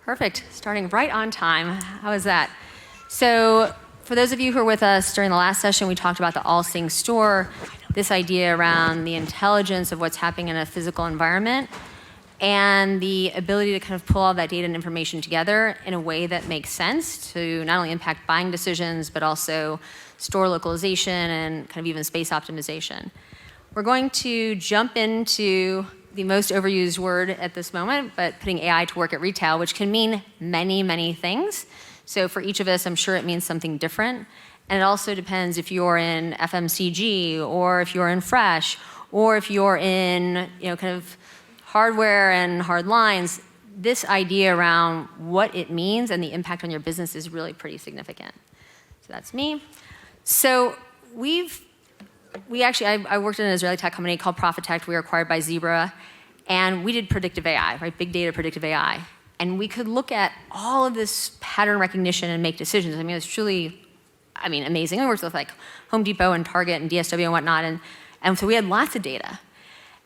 Perfect. Starting right on time. How is that? So for those of you who were with us during the last session, we talked about the all-seeing store, this idea around the intelligence of what's happening in a physical environment and the ability to kind of pull all that data and information together in a way that makes sense to not only impact buying decisions, but also store localization and kind of even space optimization. We're going to jump into the most overused word at this moment, but putting AI to work at retail, which can mean many, many things. So for each of us, I'm sure it means something different. And it also depends if you're in FMCG, or if you're in fresh, or if you're in, kind of hardware and hard lines. This idea around what it means and the impact on your business is really pretty significant. So that's me. So I worked in an Israeli tech company called Profitect. We were acquired by Zebra, and we did predictive AI, right? Big data predictive AI. And we could look at all of this pattern recognition and make decisions. I mean, it was truly, amazing. We worked with like Home Depot and Target and DSW and whatnot, and so we had lots of data.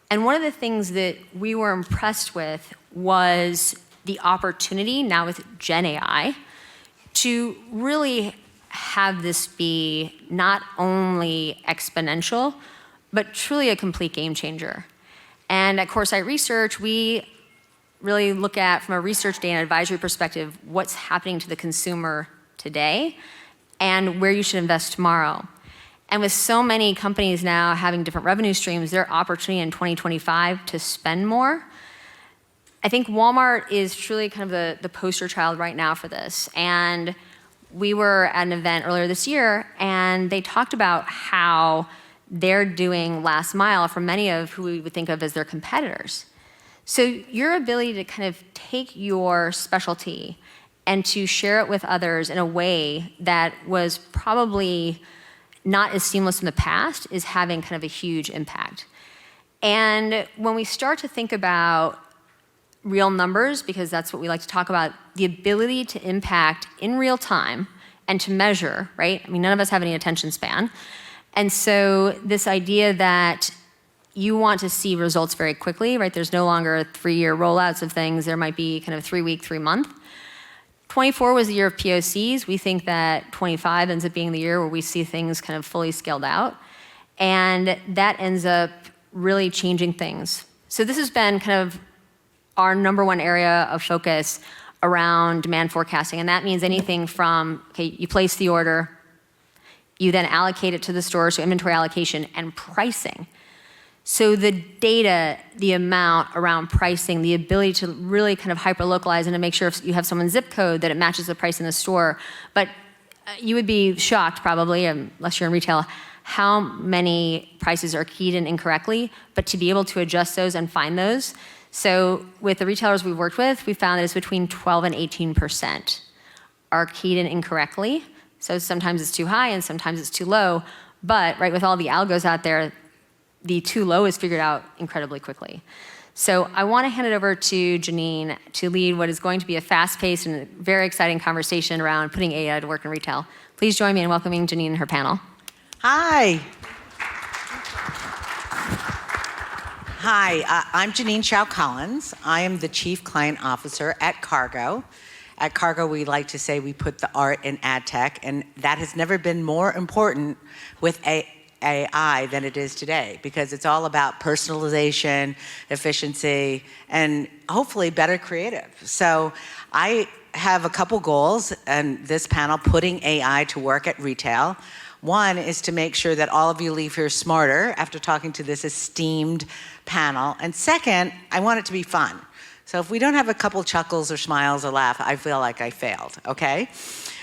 And one of the things that we were impressed with was the opportunity now with Gen AI to really have this be not only exponential, but truly a complete game changer. And at CoreSite Research, we really look at, from a research data and advisory perspective, what's happening to the consumer today and where you should invest tomorrow. And with so many companies now having different revenue streams, their opportunity in 2025 to spend more. I think Walmart is truly kind of the poster child right now for this. And we were at an event earlier this year, and they talked about how they're doing last mile for many of who we would think of as their competitors. So your ability to kind of take your specialty and to share it with others in a way that was probably not as seamless in the past is having kind of a huge impact. And when we start to think about real numbers, because that's what we like to talk about, the ability to impact in real time and to measure, right? None of us have any attention span. And so this idea that you want to see results very quickly, right? There's no longer 3-year rollouts of things. There might be kind of 3-week, 3-month. 24 was the year of POCs. We think that 25 ends up being the year where we see things kind of fully scaled out. And that ends up really changing things. So this has been kind of our number one area of focus around demand forecasting. And that means anything from, okay, you place the order, you then allocate it to the store, so inventory allocation and pricing. So the data, the amount around pricing, the ability to really kind of hyper-localize and to make sure if you have someone's zip code that it matches the price in the store. But you would be shocked probably, unless you're in retail, how many prices are keyed in incorrectly, but to be able to adjust those and find those. So with the retailers we've worked with, we found that it's between 12 and 18% are keyed in incorrectly. So sometimes it's too high and sometimes it's too low. But right, with all the algos out there, the too low is figured out incredibly quickly. So I want to hand it over to Janine to lead what is going to be a fast-paced and very exciting conversation around putting AI to work in retail. Please join me in welcoming Janine and her panel. Hi. Hi, I'm Janine Chow-Collins. I am the Chief Client Officer at Cargo. At Cargo, we like to say we put the art in ad tech, and that has never been more important with AI than it is today, because it's all about personalization, efficiency, and hopefully better creative. So I have a couple goals in this panel, putting AI to work at retail. One is to make sure that all of you leave here smarter after talking to this esteemed panel. And second, I want it to be fun. So if we don't have a couple chuckles or smiles or laugh, I feel like I failed, okay?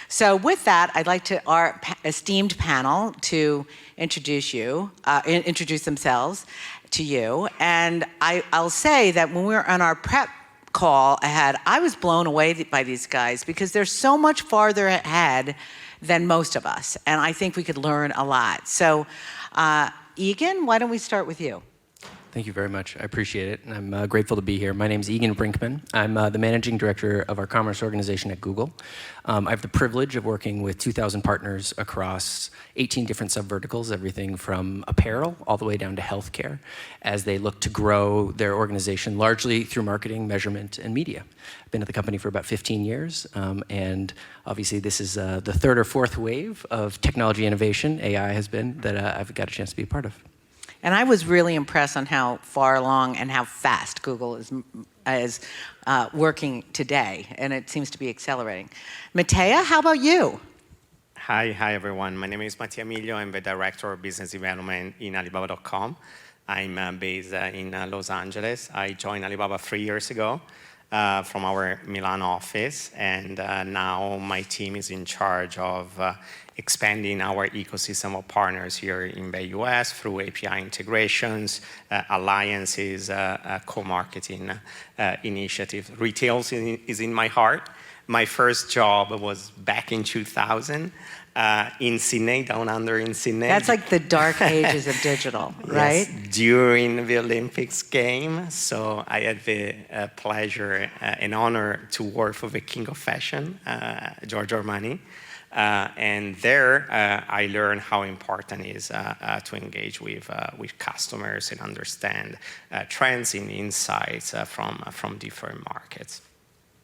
So with that, I'd like to our esteemed panel to introduce themselves to you. And I'll say that when we were on our prep call ahead, I was blown away by these guys because they're so much farther ahead than most of us. And I think we could learn a lot. So Egan, why don't we start with you? Thank you very much. I appreciate it, and I'm grateful to be here. My name is Egan Brinkman. I'm the managing director of our commerce organization at Google. I have the privilege of working with 2,000 partners across 18 different subverticals, everything from apparel all the way down to healthcare, as they look to grow their organization largely through marketing, measurement, and media. I've been at the company for about 15 years, and obviously this is the third or fourth wave of technology innovation, AI has been, that I've got a chance to be a part of. And I was really impressed on how far along and how fast Google is working today, and it seems to be accelerating. Matea, how about you? Hi everyone. My name is Mattia Miglio. I'm the Director of Business Development in Alibaba.com. I'm based in Los Angeles. I joined Alibaba 3 years ago from our Milan office, and now my team is in charge of expanding our ecosystem of partners here in the US through API integrations, alliances, co-marketing initiatives. Retail is in my heart. My first job was back in 2000 in Sydney, down under in Sydney. That's like the dark ages of digital, right? Yes, during the Olympics game. So I had the pleasure and honor to work for the King of Fashion, Giorgio Armani. And there, I learned how important it is to engage with customers and understand trends and insights from different markets.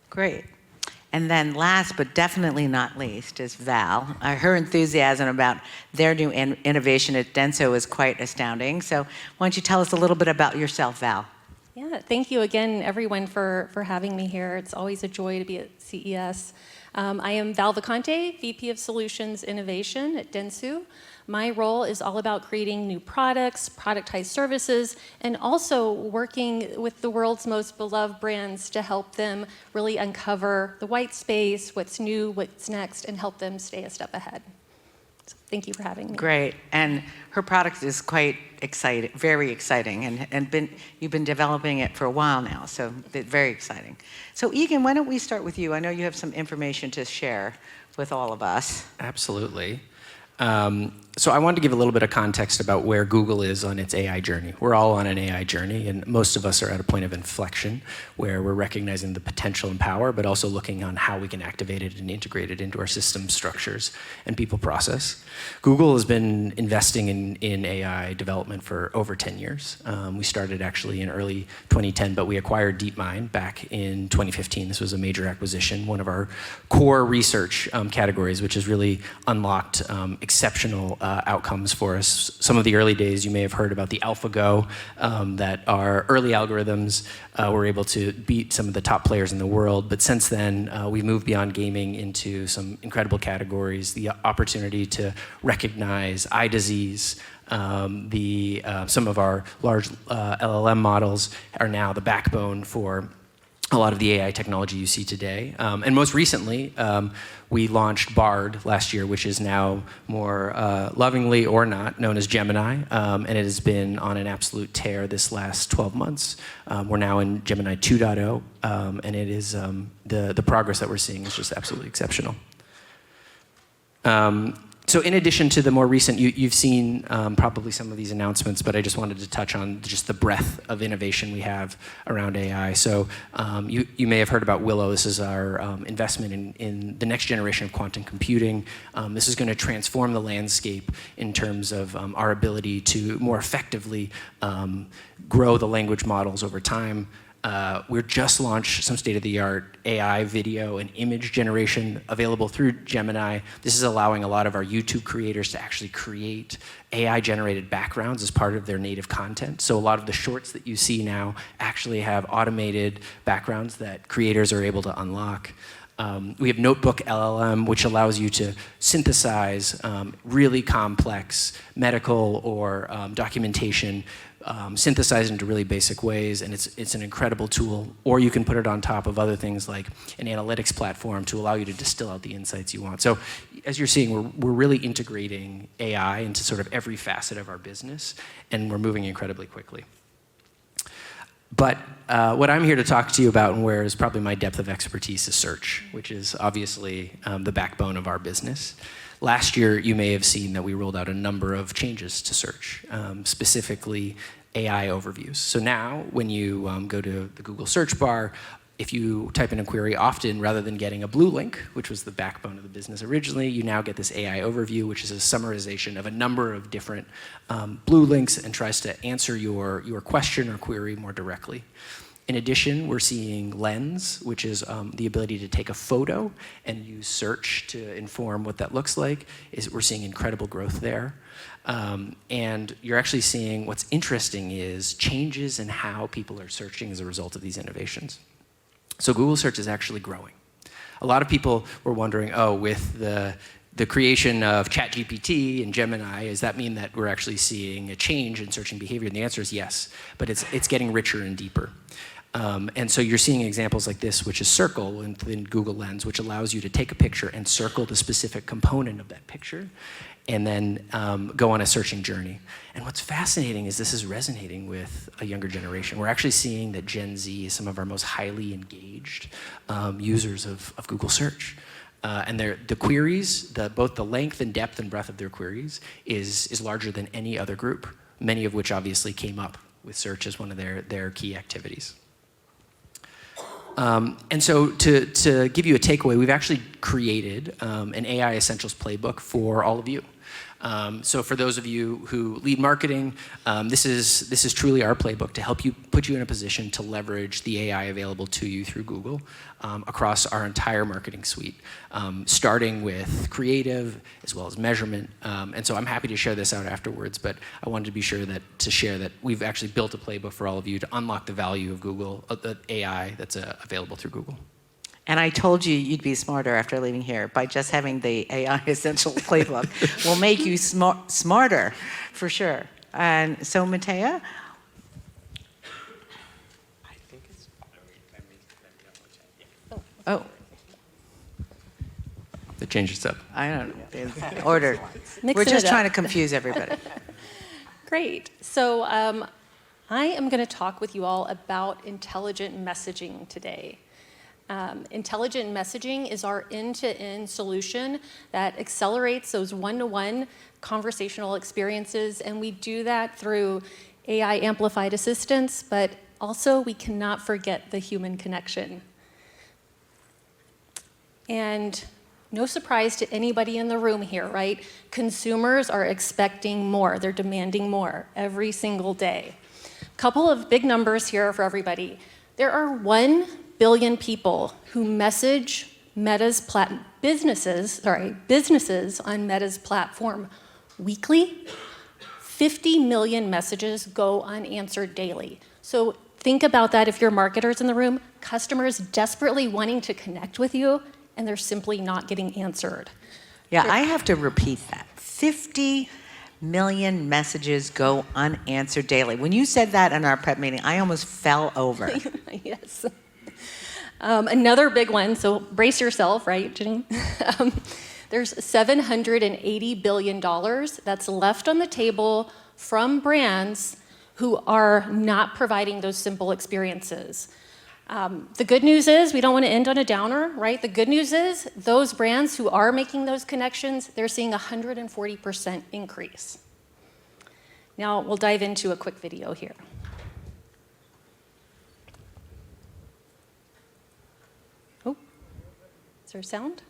Great. And then last but definitely not least is Val. Her enthusiasm about their new innovation at Denso is quite astounding. So why don't you tell us a little bit about yourself, Val? Yeah, thank you again, everyone, for having me here. It's always a joy to be at CES. I am Val Vicante, VP of Solutions Innovation at Dentsu. My role is all about creating new products, productized services, and also working with the world's most beloved brands to help them really uncover the white space, what's new, what's next, and help them stay a step ahead. So thank you for having me. Great. And her product is quite exciting, very exciting, and you've been developing it for a while now, so very exciting. So Egan, why don't we start with you? I know you have some information to share with all of us. Absolutely. So I wanted to give a little bit of context about where Google is on its AI journey. We're all on an AI journey, and most of us are at a point of inflection where we're recognizing the potential and power, but also looking on how we can activate it and integrate it into our system structures and people process. Google has been investing in AI development for over 10 years. We started actually in early 2010, but we acquired DeepMind back in 2015. This was a major acquisition, one of our core research categories, which has really unlocked exceptional outcomes for us. Some of the early days, you may have heard about the AlphaGo, that our early algorithms were able to beat some of the top players in the world. But since then, we've moved beyond gaming into some incredible categories. The opportunity to recognize eye disease, some of our large LLM models are now the backbone for a lot of the AI technology you see today. And most recently, we launched Bard last year, which is now more lovingly or not known as Gemini, and it has been on an absolute tear this last 12 months. We're now in Gemini 2.0, and it is the progress that we're seeing is just absolutely exceptional. So in addition to the more recent, you've seen probably some of these announcements, but I just wanted to touch on just the breadth of innovation we have around AI. So you may have heard about Willow. This is our investment in the next generation of quantum computing. This is going to transform the landscape in terms of our ability to more effectively grow the language models over time. We've just launched some state-of-the-art AI video and image generation available through Gemini. This is allowing a lot of our YouTube creators to actually create AI-generated backgrounds as part of their native content. So a lot of the shorts that you see now actually have automated backgrounds that creators are able to unlock. We have Notebook LLM, which allows you to synthesize really complex medical or documentation, synthesize into really basic ways, and it's an incredible tool. Or you can put it on top of other things like an analytics platform to allow you to distill out the insights you want. So as you're seeing, we're really integrating AI into sort of every facet of our business, and we're moving incredibly quickly. But what I'm here to talk to you about, and where is probably my depth of expertise, is search, which is obviously the backbone of our business. Last year, you may have seen that we rolled out a number of changes to search. Specifically, AI overviews. So now, when you go to the Google search bar, if you type in a query, often rather than getting a blue link, which was the backbone of the business originally, you now get this AI overview, which is a summarization of a number of different blue links and tries to answer your question or query more directly. In addition, we're seeing Lens, which is the ability to take a photo and use search to inform what that looks like. We're seeing incredible growth there. And you're actually seeing what's interesting is changes in how people are searching as a result of these innovations. So Google search is actually growing. A lot of people were wondering, oh, with the creation of ChatGPT and Gemini, does that mean that we're actually seeing a change in searching behavior? And the answer is yes, but it's getting richer and deeper. And so you're seeing examples like this, which is Circle within Google Lens, which allows you to take a picture and circle the specific component of that picture, and then go on a searching journey. And what's fascinating is this is resonating with a younger generation. We're actually seeing that Gen Z is some of our most highly engaged users of Google search. And the queries, both the length and depth and breadth of their queries is larger than any other group, many of which obviously came up with search as one of their key activities. And so to give you a takeaway, we've actually created an AI Essentials playbook for all of you. So for those of you who lead marketing, this is truly our playbook to help you put you in a position to leverage the AI available to you through Google across our entire marketing suite, starting with creative as well as measurement. And so I'm happy to share this out afterwards, but I wanted to be sure to share that we've actually built a playbook for all of you to unlock the value of Google, the AI that's available through Google. And I told you you'd be smarter after leaving here by just having the AI Essential Playbook will make you smarter, for sure. And so, Matea? I think it's... Let me double check. Oh, It changes up. I don't know. Order. Mixing We're just it up. trying to confuse everybody. Great. So I am going to talk with you all about intelligent messaging today. Intelligent messaging is our end-to-end solution that accelerates those one-to-one conversational experiences, and we do that through AI amplified assistance, but also we cannot forget the human connection. And no surprise to anybody in the room here, right? Consumers are expecting more. They're demanding more every single day. A couple of big numbers here for everybody. There are 1 billion people who message businesses on Meta's platform weekly. 50 million messages go unanswered daily. So think about that if you're marketers in the room, customers desperately wanting to connect with you, and they're simply not getting answered. Yeah, I have to repeat that. 50 million messages go unanswered daily. When you said that in our prep meeting, I almost fell over. Yes. Another big one, so brace yourself, right, Jenny? There's $780 billion that's left on the table from brands who are not providing those simple experiences. The good news is, we don't want to end on a downer, right? The good news is, those brands who are making those connections, they're seeing a 140% increase. Now, we'll dive into a quick video here. Oh, is there sound?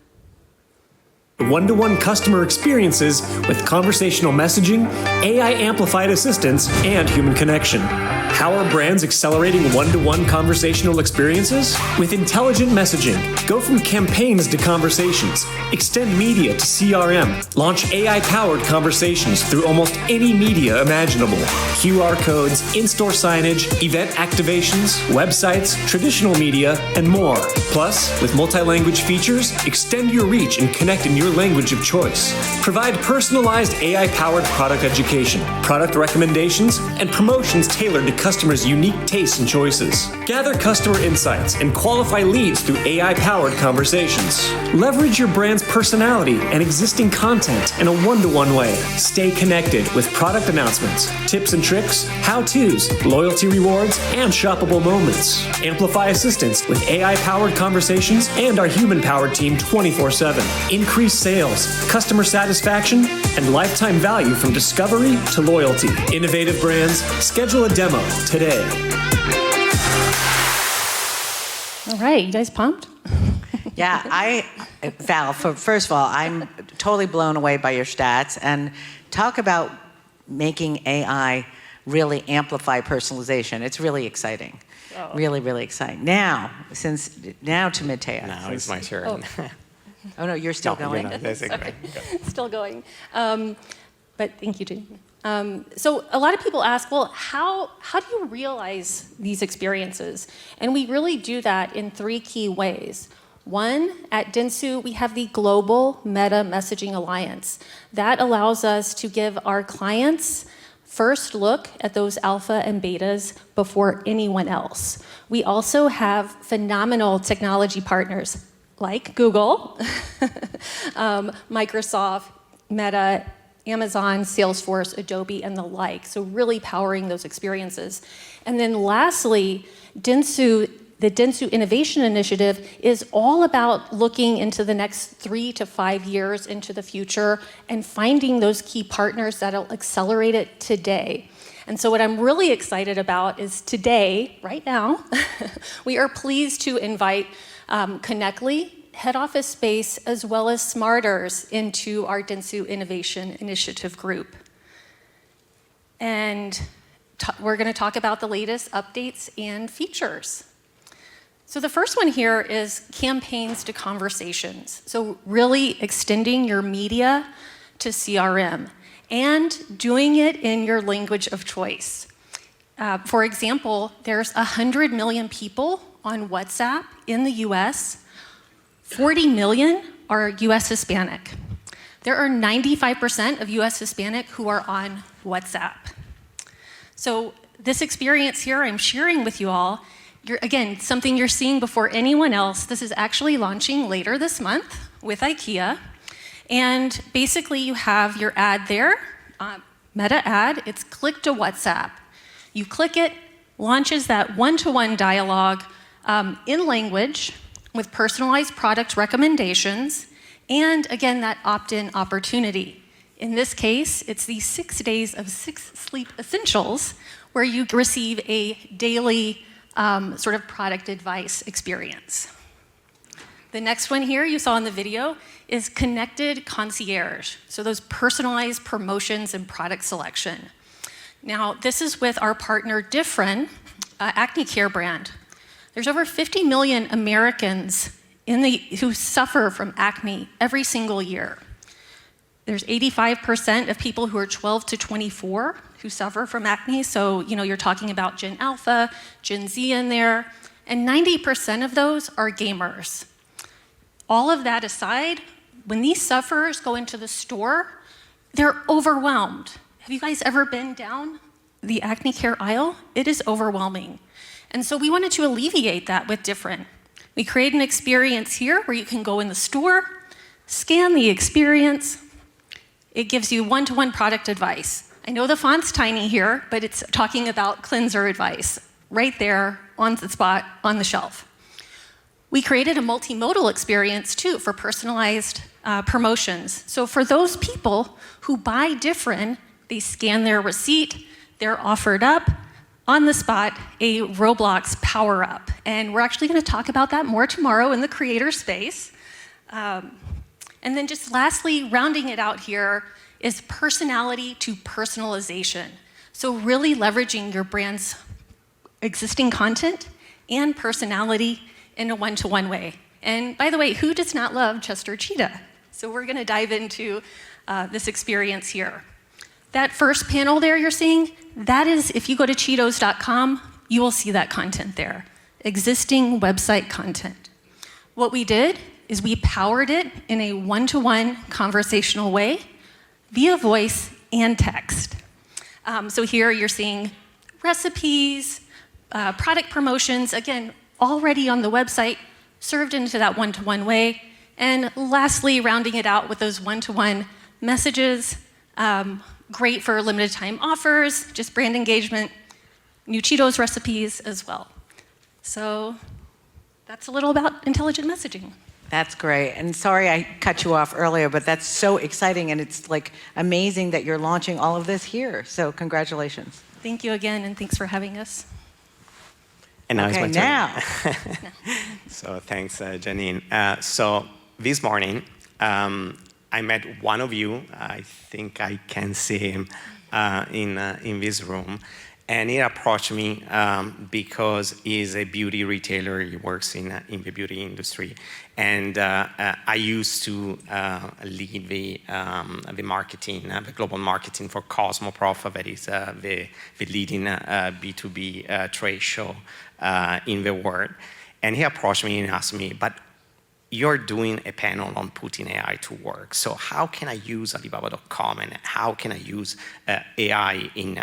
One-to-one customer experiences with conversational messaging, AI amplified assistance, and human connection. How are brands accelerating one-to-one conversational experiences? With intelligent messaging, go from campaigns to conversations, extend media to CRM, launch AI-powered conversations through almost any media imaginable. QR codes, in-store signage, event activations, websites, traditional media, and more. Plus, with multi-language features, extend your reach and connect in your language of choice. Provide personalized AI-powered product education, product recommendations, and promotions tailored to customers' unique tastes and choices. Gather customer insights and qualify leads through AI-powered conversations. Leverage your brand's personality and existing content in a one-to-one way. Stay connected with product announcements, tips and tricks, how-tos, loyalty rewards, and shoppable moments. Amplify assistance with AI-powered conversations and our human-powered team 24/7. Increase increase sales, customer satisfaction, and lifetime value from discovery to loyalty. Innovative brands, schedule a demo today. All right, you guys pumped? Yeah, Val, first of all, I'm totally blown away by your stats. And talk about making AI really amplify personalization. It's really exciting. Oh. Really, really exciting. Now to Matea. Now it's my turn. Oh, no, you're still going? That's great. Still going. But thank you, Jane. So a lot of people ask, well, how do you realize these experiences? And we really do that in 3 key ways. One, at Dentsu, we have the Global Meta Messaging Alliance. That allows us to give our clients first look at those alpha and betas before anyone else. We also have phenomenal technology partners like Google, Microsoft, Meta, Amazon, Salesforce, Adobe, and the like. So really powering those experiences. And then lastly, the Dentsu Innovation Initiative is all about looking into the next 3 to 5 years into the future and finding those key partners that'll accelerate it today. And so what I'm really excited about is today, right now, we are pleased to invite Connectly, Head Office Space, as well as Smarters into our Dentsu Innovation Initiative group. And we're going to talk about the latest updates and features. So the first one here is campaigns to conversations. So really extending your media to CRM and doing it in your language of choice. For example, there's 100 million people on WhatsApp in the US. 40 million are US Hispanic. There are 95% of US Hispanic who are on WhatsApp. So this experience here I'm sharing with you all, again, something you're seeing before anyone else. This is actually launching later this month with IKEA. And basically you have your ad there, Meta ad, it's click to WhatsApp. You click it, launches that one-to-one dialogue in language with personalized product recommendations, and again, that opt-in opportunity. In this case, it's the 6 days of 6 sleep essentials where you receive a daily sort of product advice experience. The next one here you saw in the video is connected concierge. So those personalized promotions and product selection. Now, this is with our partner Differin, acne care brand. There's over 50 million Americans who suffer from acne every single year. There's 85% of people who are 12 to 24 who suffer from acne. So, you're talking about Gen Alpha, Gen Z in there, and 90% of those are gamers. All of that aside, when these sufferers go into the store, they're overwhelmed. Have you guys ever been down the acne care aisle? It is overwhelming. And so we wanted to alleviate that with Differin. We create an experience here where you can go in the store, scan the experience. It gives you one-to-one product advice. I know the font's tiny here, but it's talking about cleanser advice right there on the spot on the shelf. We created a multimodal experience too for personalized promotions. So for those people who buy Differin, they scan their receipt, they're offered up on the spot a Roblox power-up. And we're actually going to talk about that more tomorrow in the creator space. And then just lastly, rounding it out here is personality to personalization. So really leveraging your brand's existing content and personality in a one-to-one way. And by the way, who does not love Chester Cheetah? So we're going to dive into this experience here. That first panel there you're seeing, that is, if you go to Cheetos.com, you will see that content there. Existing website content. What we did is we powered it in a one-to-one conversational way via voice and text. So here you're seeing recipes, product promotions, again, already on the website, served into that one-to-one way. And lastly, rounding it out with those one-to-one messages, great for limited time offers, just brand engagement, new Cheetos recipes as well. So that's a little about intelligent messaging. That's great. And sorry I cut you off earlier, but that's so exciting, and it's like amazing that you're launching all of this here. So congratulations. Thank you again, and thanks for having us. And now it's Okay, my turn. now. So thanks, Janine. So this morning, I met one of you. I think I can see him in this room. And he approached me because he's a beauty retailer. He works in the beauty industry. And I used to lead the marketing, the global marketing for Cosmoprof, that is the leading B2B trade show in the world. And he approached me and asked me, but you're doing a panel on putting AI to work. So how can I use Alibaba.com, and how can I use AI in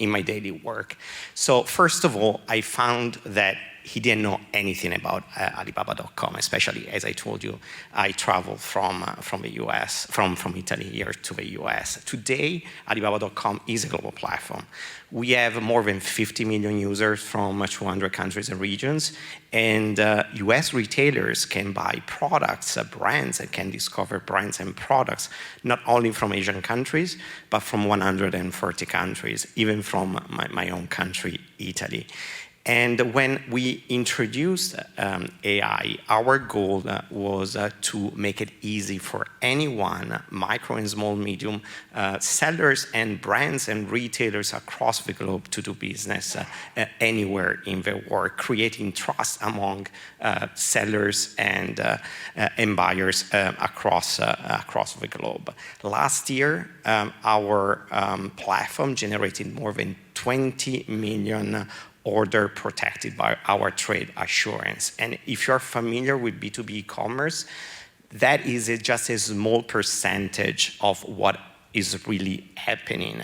my daily work? So first of all, I found that he didn't know anything about Alibaba.com, especially as I told you, I traveled from the US, from Italy here to the US. Today, Alibaba.com is a global platform. We have more than 50 million users from 200 countries and regions, and US retailers can buy products, brands, and can discover brands and products, not only from Asian countries, but from 140 countries, even from my own country, Italy. And when we introduced AI, our goal was to make it easy for anyone, micro and small, medium sellers and brands and retailers across the globe to do business anywhere in the world, creating trust among sellers and buyers across the globe. Last year, our platform generated more than 20 million order protected by our trade assurance. And if you're familiar with B2B e-commerce, that is just a small percentage of what is really happening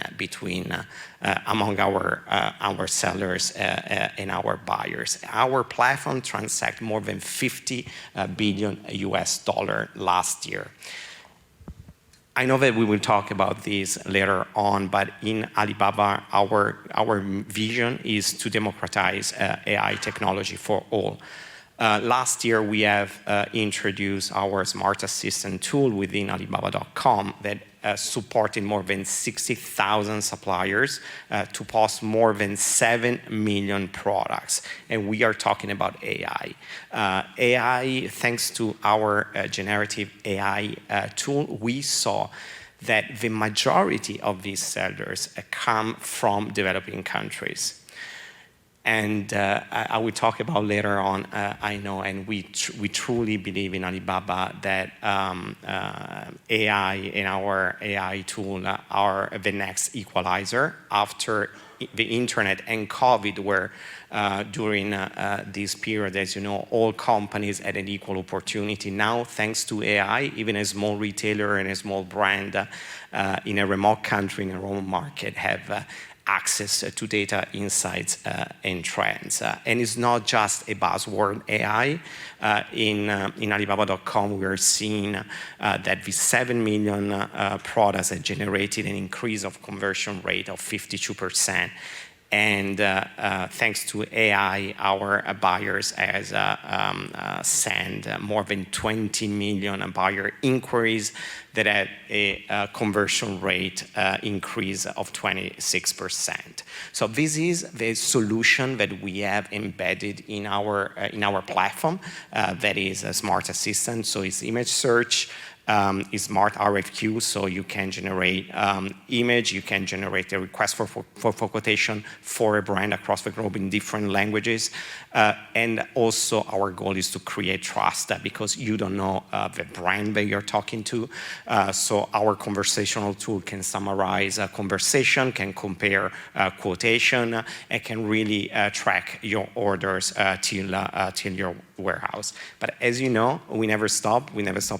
among our sellers and our buyers. Our platform transacted more than $50 billion last year. I know that we will talk about this later on, but in Alibaba, our vision is to democratize AI technology for all. Last year, we have introduced our Smart Assistant tool within Alibaba.com that supported more than 60,000 suppliers to post more than 7 million products. And we are talking about AI. AI, thanks to our generative AI tool, we saw that the majority of these sellers come from developing countries. And I will talk about later on, I know, and we truly believe in Alibaba that AI and our AI tool are the next equalizer after the internet and COVID, where during this period, as you know, all companies had an equal opportunity. Now, thanks to AI, even a small retailer and a small brand in a remote country, in a remote market, have access to data, insights, and trends. And it's not just a buzzword, AI. In Alibaba.com, we are seeing that the 7 million products have generated an increase of conversion rate of 52%. And thanks to AI, our buyers has sent more than 20 million buyer inquiries that had a conversion rate increase of 26%. So this is the solution that we have embedded in our platform. That is a Smart Assistant. So it's image search. Is Smart RFQ, so you can generate image, you can generate a request for quotation for a brand across the globe in different languages. And also our goal is to create trust because you don't know the brand that you're talking to. So our conversational tool can summarize a conversation, can compare quotation, and can really track your orders till your warehouse. But as you know, we never stop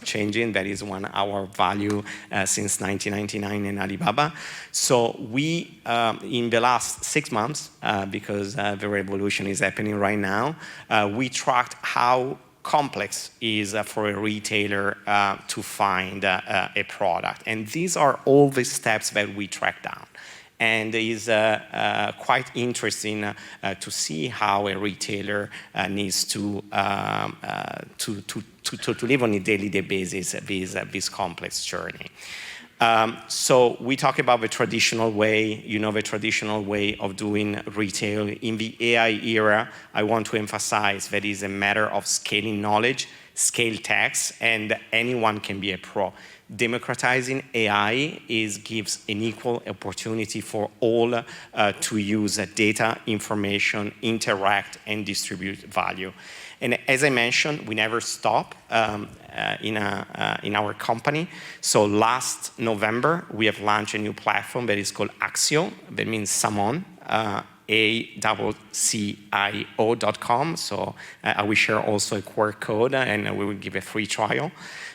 changing. That is one our value since 1999 in Alibaba. So we, in the last 6 months, because the revolution is happening right now, we tracked how complex is for a retailer to find a product. And these are all the steps that we track down. And is quite interesting to see how a retailer needs to live on a daily basis this complex journey. So we talk about the traditional way, the traditional way of doing retail. In the AI era, I want to emphasize that it is a matter of scaling knowledge, scale tax, and anyone can be a pro. Democratizing AI gives an equal opportunity for all to use data, information, interact, and distribute value. And as I mentioned, we never stop in our company. So last November, we have launched a new platform that is called Axio, that means Salmon, ACCIO.com. So I will share also a QR code, and we will give a free trial.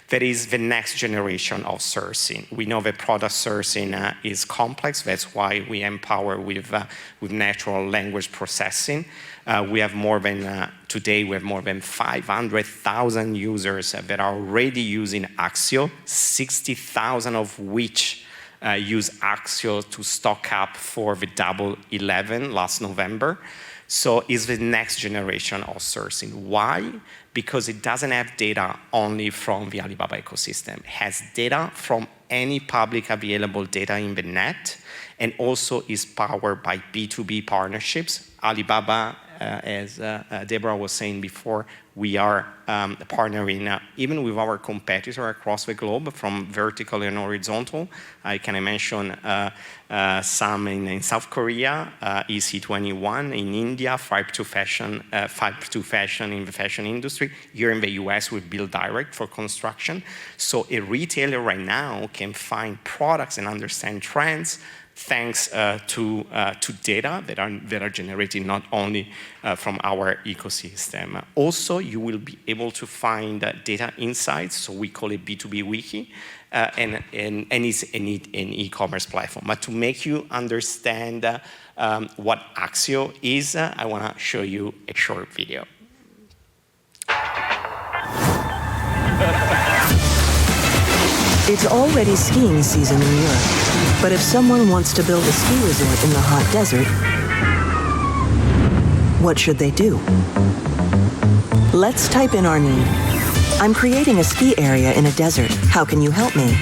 That is the next generation of sourcing. We know that product sourcing is complex. That's why we empower with natural language processing. We have today we have more than 500,000 users that are already using Axio, 60,000 of which use Axio to stock up for the Double 11 last November. So it's the next generation of sourcing. Why? Because it doesn't have data only from the Alibaba ecosystem. It has data from any public available data in the net, and also is powered by B2B partnerships. Alibaba, as Deborah was saying before, we are partnering even with our competitors across the globe, from vertical and horizontal. I can mention some in South Korea, EC21 in India, 5to Fashion in the fashion industry. Here in the US, we build direct for construction. So a retailer right now can find products and understand trends thanks to data that are generated not only from our ecosystem. Also, you will be able to find data insights, so we call it B2B Wiki, and it's an e-commerce platform. But to make you understand what Axio is, I want to show you a short video. It's already skiing season in Europe, but if someone wants to build a ski resort in the hot desert, what should they do? Let's type in our need. I'm creating a ski area in a desert. How can you help me?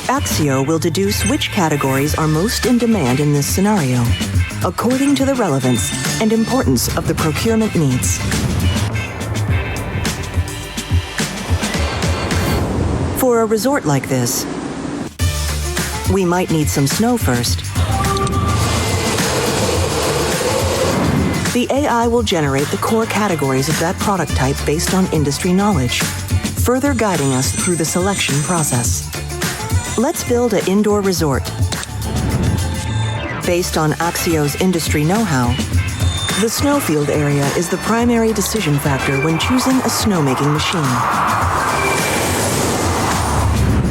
Axio will deduce which categories are most in demand in this scenario, according to the relevance and importance of the procurement needs. For a resort like this, we might need some snow first. The AI will generate the core categories of that product type based on industry knowledge, further guiding us through the selection process. Let's build an indoor resort. Based on Axio's industry know-how, the snowfield area is the primary decision factor when choosing a snowmaking machine.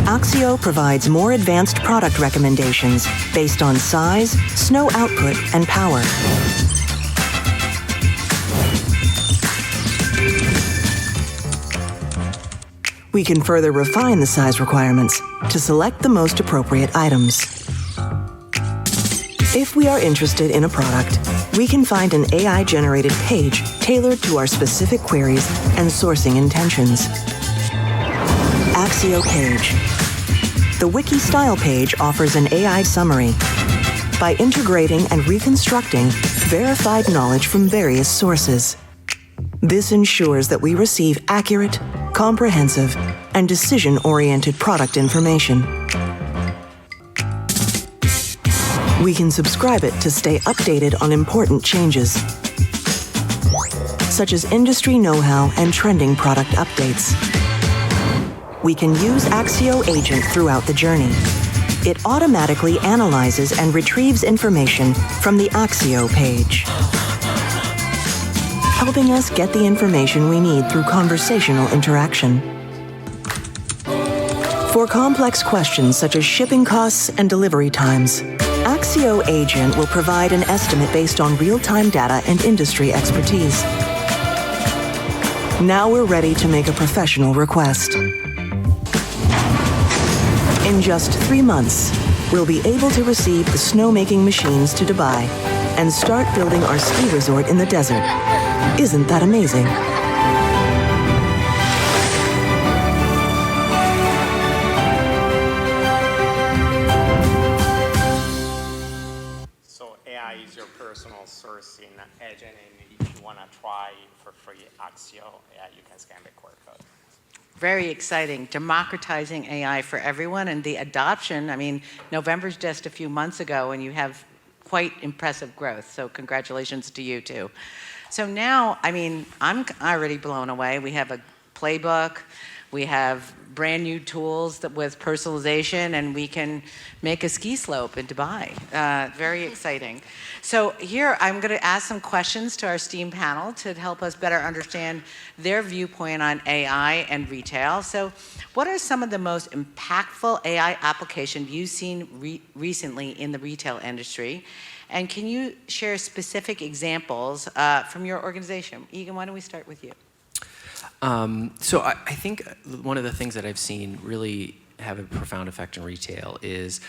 Axio provides more advanced product recommendations based on size, snow output, and power. We can further refine the size requirements to select the most appropriate items. If we are interested in a product, we can find an AI-generated page tailored to our specific queries and sourcing intentions. Axio Page. The Wiki Style page offers an AI summary by integrating and reconstructing verified knowledge from various sources. This ensures that we receive accurate, comprehensive, and decision-oriented product information. We can subscribe it to stay updated on important changes, such as industry know-how and trending product updates. We can use Axio Agent throughout the journey. It automatically analyzes and retrieves information from the Axio page, helping us get the information we need through conversational interaction. For complex questions such as shipping costs and delivery times, Axio Agent will provide an estimate based on real-time data and industry expertise. Now we're ready to make a professional request. In just 3 months, we'll be able to receive the snowmaking machines to Dubai and start building our ski resort in the desert. Isn't that amazing? So AI is your personal sourcing agent, and if you want to try for free Axio, you can scan the QR code. Very exciting, democratizing AI for everyone, and the adoption. I mean, November's just a few months ago, and you have quite impressive growth. So congratulations to you too. So now, I mean, I'm already blown away. We have a playbook, we have brand new tools that with personalization, and we can make a ski slope in Dubai. Very exciting. So here, I'm going to ask some questions to our esteemed panel to help us better understand their viewpoint on AI and retail. So what are some of the most impactful AI applications you've seen recently in the retail industry? And can you share specific examples from your organization? Egan, why don't we start with you? So I think one of the things that I've seen really have a profound effect in retail is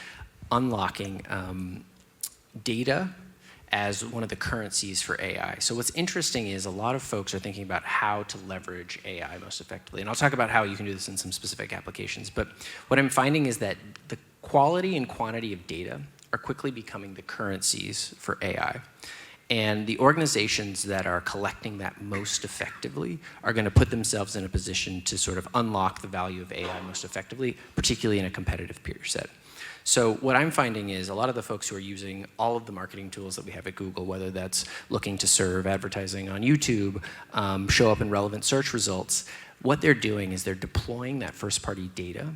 unlocking data as one of the currencies for AI. So what's interesting is a lot of folks are thinking about how to leverage AI most effectively. And I'll talk about how you can do this in some specific applications. But what I'm finding is that the quality and quantity of data are quickly becoming the currencies for AI. And the organizations that are collecting that most effectively are going to put themselves in a position to sort of unlock the value of AI most effectively, particularly in a competitive peer set. So what I'm finding is a lot of the folks who are using all of the marketing tools that we have at Google, whether that's looking to serve advertising on YouTube, show up in relevant search results, what they're doing is they're deploying that first-party data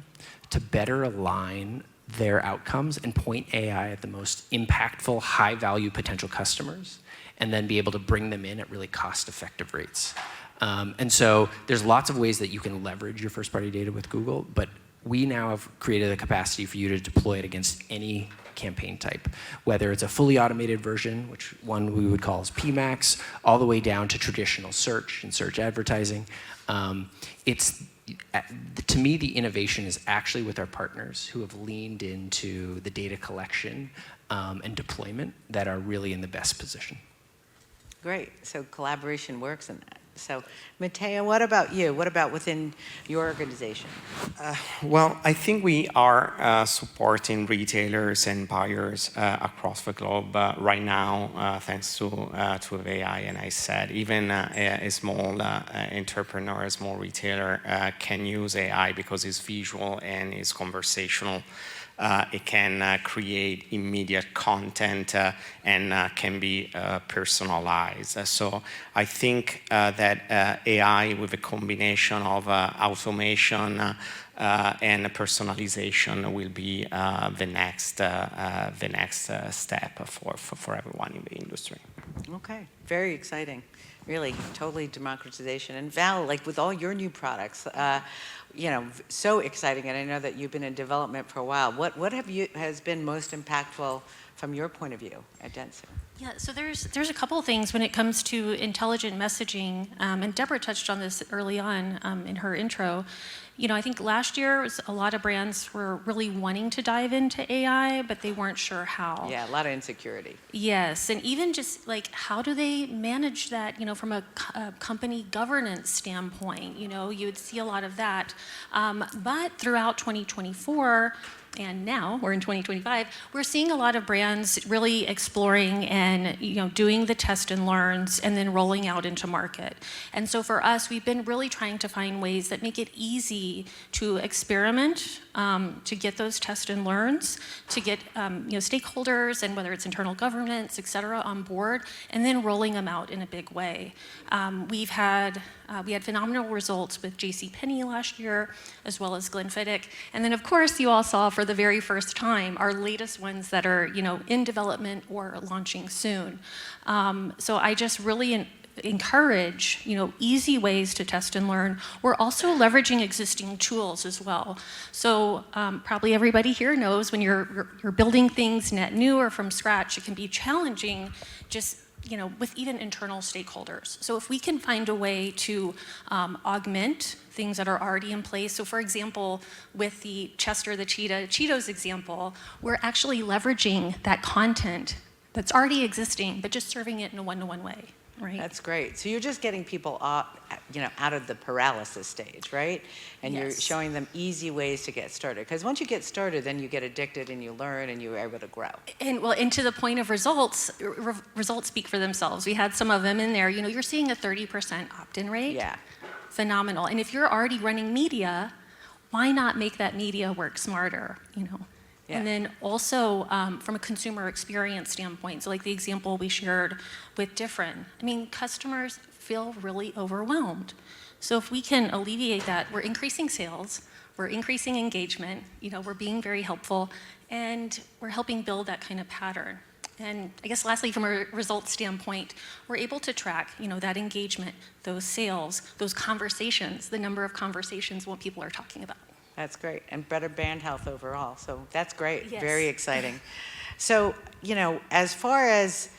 to better align their outcomes and point AI at the most impactful, high-value potential customers, and then be able to bring them in at really cost-effective rates. And so there's lots of ways that you can leverage your first-party data with Google, but we now have created a capacity for you to deploy it against any campaign type, whether it's a fully automated version, which one we would call as PMax, all the way down to traditional search and search advertising. To me, the innovation is actually with our partners who have leaned into the data collection and deployment that are really in the best position. Great. So collaboration works in that. So, Matteo, what about you? What about within your organization? Well, I think we are supporting retailers and buyers across the globe right now, thanks to AI. And I said, even a small entrepreneur, a small retailer can use AI because it's visual and it's conversational. It can create immediate content and can be personalized. So I think that AI with a combination of automation and personalization will be the next step for everyone in the industry. Okay, very exciting. Really, totally democratization. And Val, like with all your new products, so exciting. And I know that you've been in development for a while. What has been most impactful from your point of view at Dentsu? Yeah, so there's a couple of things when it comes to intelligent messaging, and Deborah touched on this early on in her intro. I think last year a lot of brands were really wanting to dive into AI, but they weren't sure how. Yeah, a lot of insecurity. Yes, and even just like how do they manage that, from a company governance standpoint, you would see a lot of that. But throughout 2024, and now we're in 2025, we're seeing a lot of brands really exploring and doing the test and learns and then rolling out into market. And so for us, we've been really trying to find ways that make it easy to experiment, to get those test and learns, to get stakeholders and whether it's internal governance, et cetera, on board, and then rolling them out in a big way. We had phenomenal results with JCPenney last year, as well as Glenfiddich. And then, of course, you all saw for the very first time our latest ones that are in development or launching soon. So I just really encourage easy ways to test and learn. We're also leveraging existing tools as well. So probably everybody here knows when you're building things net new or from scratch, it can be challenging just with even internal stakeholders. So if we can find a way to augment things that are already in place. So for example, with the Chester the Cheetos example, we're actually leveraging that content that's already existing, but just serving it in a one-to-one way, right? That's great. So you're just getting people out of the paralysis stage, right? And you're Yes. showing them easy ways to get started. Because once you get started, then you get addicted and you learn and you're able to grow. And to the point of results, results speak for themselves. We had some of them in there. You're seeing a 30% opt-in rate. Yeah. Phenomenal. And if you're already running media, why not make that media work smarter? Yeah. And then also from a consumer experience standpoint, so like the example we shared with Different, customers feel really overwhelmed. So if we can alleviate that, we're increasing sales, we're increasing engagement, we're being very helpful, and we're helping build that kind of pattern. And I guess lastly, from a results standpoint, we're able to track, that engagement, those sales, those conversations, the number of conversations, what people are talking about. That's great. And better brand health overall. So that's great. Yes. Very exciting. So, as far as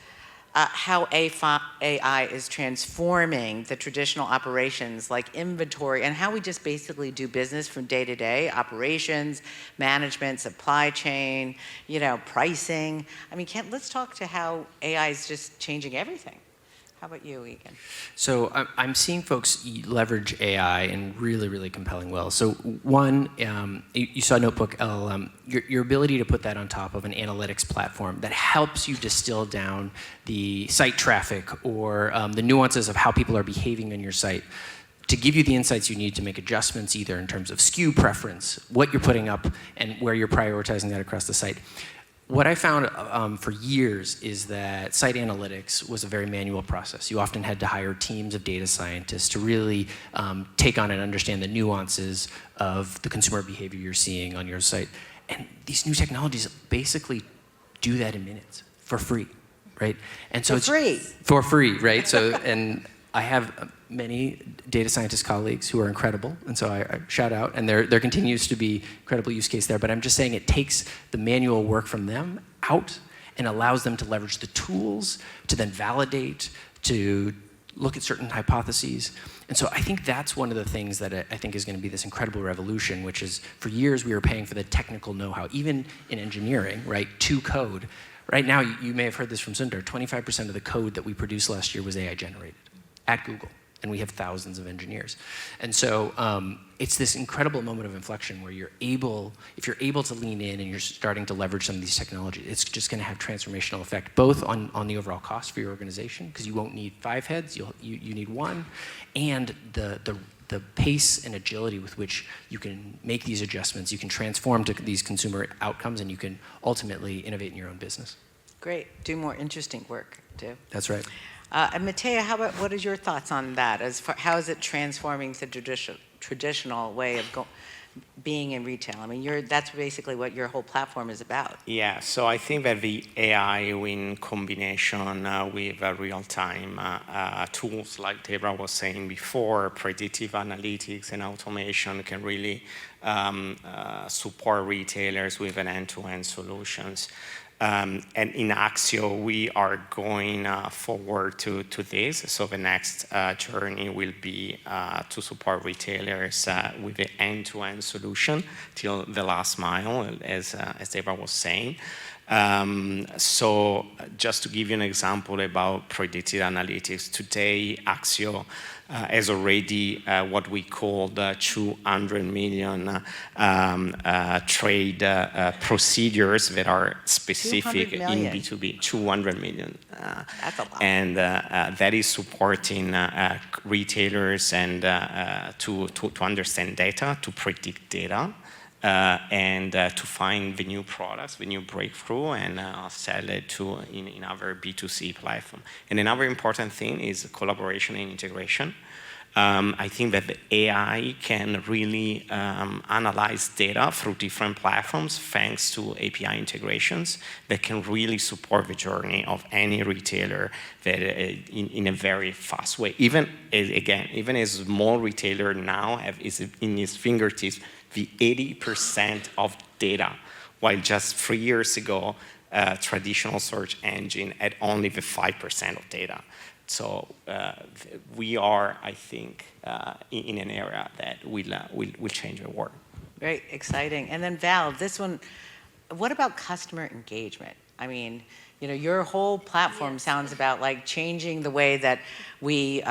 how AI is transforming the traditional operations like inventory and how we just basically do business from day to day, operations, management, supply chain, pricing. Let's talk to how AI is just changing everything. How about you, Egan? So I'm seeing folks leverage AI in really, really compelling ways. So one, you saw Notebook LLM, your ability to put that on top of an analytics platform that helps you distill down the site traffic or the nuances of how people are behaving on your site to give you the insights you need to make adjustments either in terms of SKU preference, what you're putting up, and where you're prioritizing that across the site. What I found for years is that site analytics was a very manual process. You often had to hire teams of data scientists to really take on and understand the nuances of the consumer behavior you're seeing on your site. And these new technologies basically do that in minutes for free, right? And so for free, right? So, and I have many data scientist colleagues who are incredible, and so I shout out, and there continues to be incredible use case there, but I'm just saying it takes the manual work from them out and allows them to leverage the tools to then validate, to look at certain hypotheses. And so I think that's one of the things that I think is going to be this incredible revolution, which is for years we were paying for the technical know-how, even in engineering, right, to code. Right now, you may have heard this from Sundar, 25% of the code that we produced last year was AI generated at Google. And we have thousands of engineers. And so it's this incredible moment of inflection where if you're able to lean in and you're starting to leverage some of these technologies, it's just gonna have transformational effect, both on the overall cost for your organization, because you won't need 5 heads, you need 1, and the pace and agility with which you can make these adjustments, you can transform to these consumer outcomes, and you can ultimately innovate in your own business. Great. Do more interesting work, too. That's right. And Matea, what is your thoughts on that? How is it transforming the traditional way of being in retail? That's basically what your whole platform is about. Yeah, so I think that the AI in combination with real-time tools, like Deborah was saying before, predictive analytics and automation can really support retailers with an end-to-end solutions. And in Axio, we are going forward to this. So the next journey will be to support retailers with the end-to-end solution till the last mile, as Deborah was saying. So just to give you an example about predictive analytics, today Axio has already what we call the 200 million trade procedures that are specific in B2B, 200 million. That's a lot. And that is supporting retailers and to understand data, to predict data, and to find the new products, the new breakthrough, and sell it in our B2C platform. And another important thing is collaboration and integration. I think that the AI can really analyze data through different platforms thanks to API integrations that can really support the journey of any retailer that in a very fast way. Even a small retailer now is in his fingertips the 80% of data, while just 3 years ago, traditional search engine at only the 5% of data. So we are, I think, in an area that will change the world. Very exciting. And then Val, this one, what about customer engagement? I mean, your whole platform sounds about like changing the way that we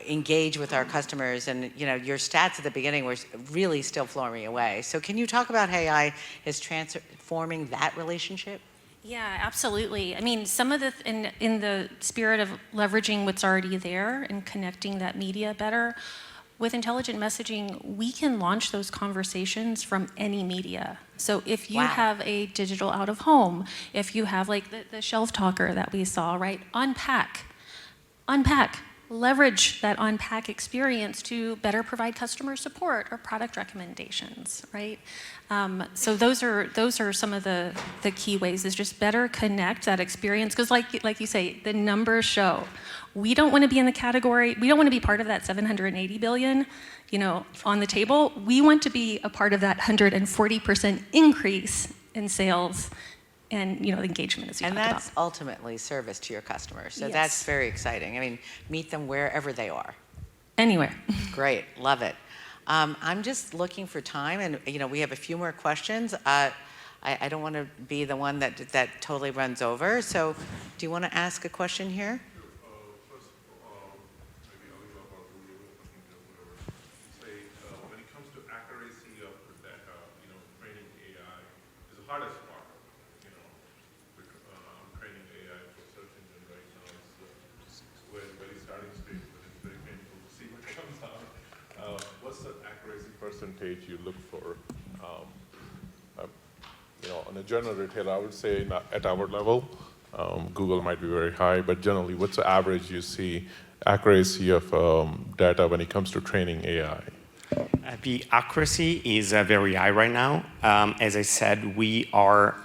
engage with our customers, and your stats at the beginning were really still blowing me away. So can you talk about how AI is transforming that relationship? Yeah, absolutely. I mean, some of the, in the spirit of leveraging what's already there and connecting that media better, with intelligent messaging, we can launch those conversations from any media. So if you have a digital out of home, if you have like the shelf talker that we saw, right? Unpack, leverage that unpack experience to better provide customer support or product recommendations, right? So those are some of the key ways, is just better connect that experience, because like you say, the numbers show. We don't want to be in the category, we don't want to be part of that 780 billion, on the table. We want to be a part of that 140% increase in sales and engagement, as you talked about. And that's ultimately service to your customers. So Yes. that's very exciting. I mean, meet them wherever they are. Anywhere. Great, love it. I'm just looking for time, and we have a few more questions. I don't want to be the one that totally runs over. So, do you want to ask a question here? First of all, maybe Alibaba or Google, whatever. Say, when it comes to accuracy of the data, training AI is the hardest part. Because, I'm training AI for search engine right now. It's very starting stage, but it's very painful to see what comes out. What's the accuracy percentage you look for? On a general retailer, I would say not at our level. Google might be very high, but generally, what's the average you see accuracy of data when it comes to training AI? The accuracy is very high right now. As I said, we are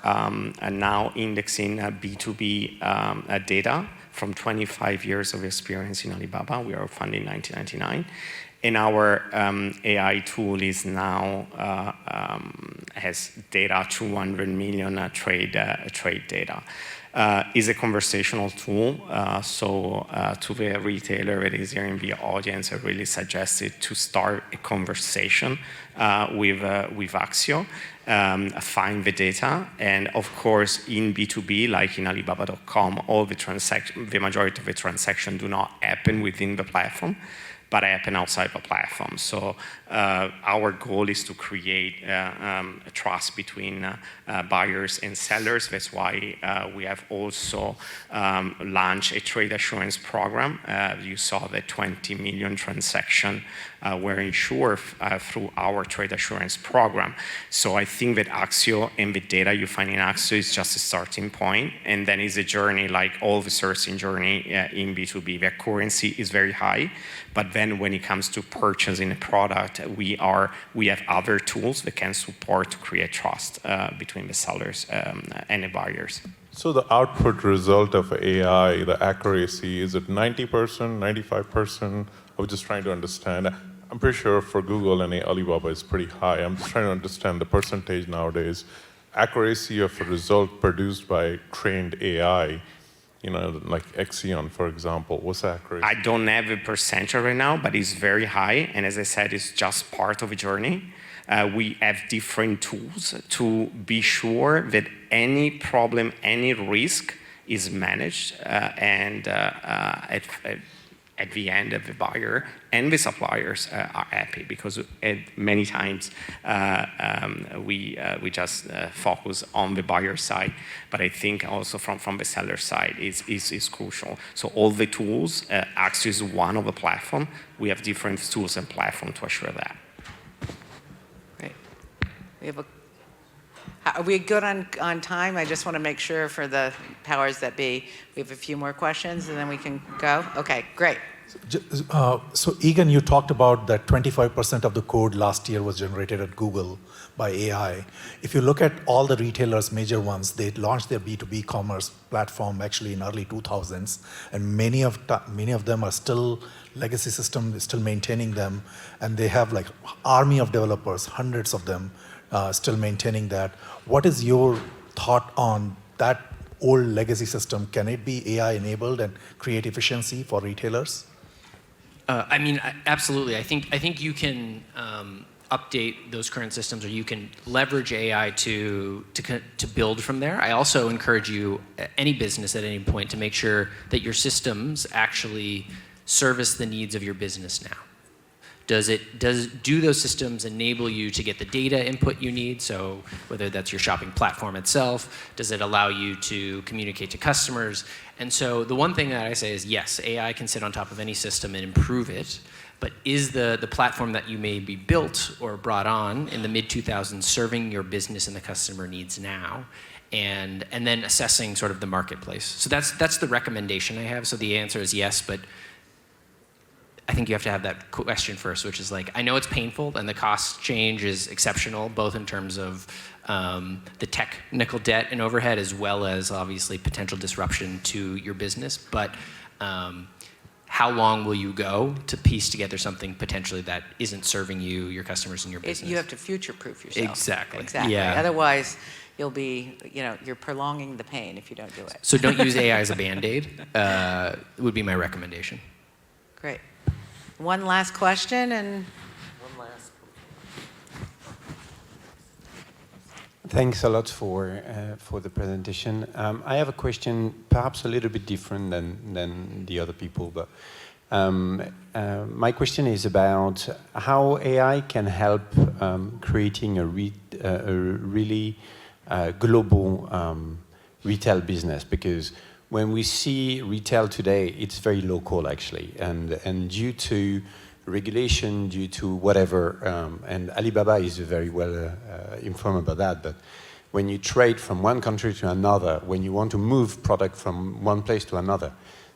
now indexing B2B data from 25 years of experience in Alibaba. We are founded in 1999. And our AI tool is now has data, 200 million trade data. Is a conversational tool, so to the retailer that is here in the audience, I really suggested to start a conversation with Axio, find the data, and of course in B2B, like in Alibaba.com, the majority of the transactions do not happen within the platform, but happen outside the platform. So our goal is to create a trust between buyers and sellers. That's why we have also launched a trade assurance program. You saw that 20 million transactions were insured through our trade assurance program. So I think that Axio and the data you find in Axio is just a starting point, and then it's a journey like all the searching journey in B2B. The accuracy is very high, but then when it comes to purchasing a product, we have other tools that can support to create trust between the sellers and the buyers. So the output result of AI, the accuracy, is it 90%, 95%? I was just trying to understand. I'm pretty sure for Google and Alibaba it's pretty high. I'm just trying to understand the percentage nowadays. Accuracy of a result produced by trained AI, like Exion, for example. What's the accuracy? I don't have a percentage right now, but it's very high. And as I said, it's just part of a journey. We have different tools to be sure that any problem, any risk is managed, and at the end, the buyer and the suppliers are happy, because many times we just focus on the buyer side, but I think also from the seller side is crucial. So all the tools, Axio is one of the platform. We have different tools and platform to assure that. Great. Are we good on time? I just want to make sure for the powers that be. We have a few more questions, and then we can go. Okay, great. So Egan, you talked about that 25% of the code last year was generated at Google by AI. If you look at all the retailers, major ones, they launched their B2B commerce platform actually in early 2000s, and many of them are still legacy system, still maintaining them, and they have like army of developers, hundreds of them, still maintaining that. What is your thought on that old legacy system, can it be AI enabled and create efficiency for retailers? I mean, absolutely. I think you can update those current systems, or you can leverage AI to build from there. I also encourage you, any business at any point, to make sure that your systems actually service the needs of your business now. Do those systems enable you to get the data input you need? So whether that's your shopping platform itself, does it allow you to communicate to customers? And so the one thing that I say is, yes, AI can sit on top of any system and improve it, but is the platform that you may be built or brought on in the mid-2000s serving your business and the customer needs now? And then assessing sort of the marketplace. So that's the recommendation I have. So the answer is yes, but I think you have to have that question first, which is like, I know it's painful and the cost change is exceptional, both in terms of the technical debt and overhead, as well as obviously potential disruption to your business. But how long will you go to piece together something potentially that isn't serving you, your customers, and your business? You have to future-proof yourself. Exactly. Exactly. Yeah. Otherwise, you'll be, you're prolonging the pain if you don't do it. So don't use AI as a Band-Aid, would be my recommendation. Great. One last question, and Thanks a lot for the presentation. I have a question, perhaps a little bit different than the other people, but my question is about how AI can help creating a really global retail business, because when we see retail today, it's very local actually, and due to regulation, due to whatever, and Alibaba is very well informed about that, but when you trade from one country to another, when you want to move product from one place to another,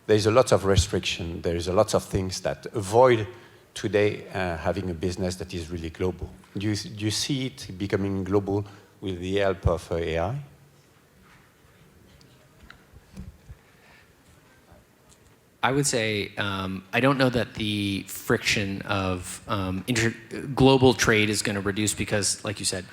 there's a lot of restriction, there's a lot of things that avoid today having a business that is really global. Do you see it becoming global with the help of AI? I would say I don't know that the friction of global trade is going to reduce because, like you said,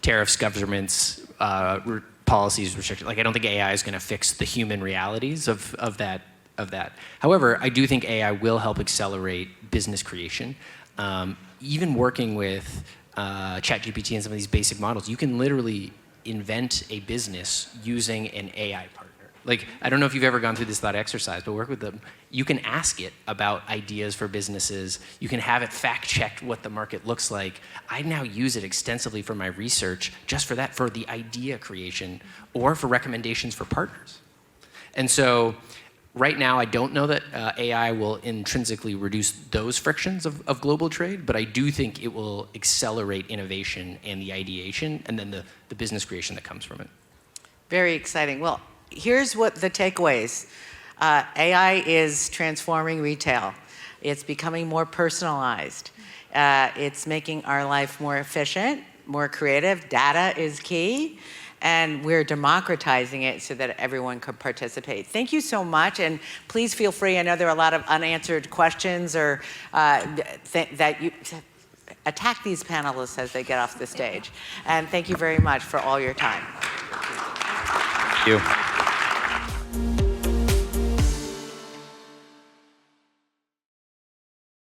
tariffs, governments, policies, restrictions. Like I don't think AI is going to fix the human realities of that. However, I do think AI will help accelerate business creation. Even working with ChatGPT and some of these basic models, you can literally invent a business using an AI partner. Like, I don't know if you've ever gone through this thought exercise, but work with them. You can ask it about ideas for businesses. You can have it fact-check what the market looks like. I now use it extensively for my research, just for that, for the idea creation, or for recommendations for partners. And so, right now, I don't know that AI will intrinsically reduce those frictions of global trade, but I do think it will accelerate innovation and the ideation, and then the business creation that comes from it. very exciting. Well, here's what the takeaways. AI is transforming retail. It's becoming more personalized. It's making our life more efficient, more creative. Data is key. And we're democratizing it so that everyone could participate. Thank you so much, and please feel free. I know there are a lot of unanswered questions or that you attack these panelists as they get off the stage. And thank you very much for all your time. Thank you.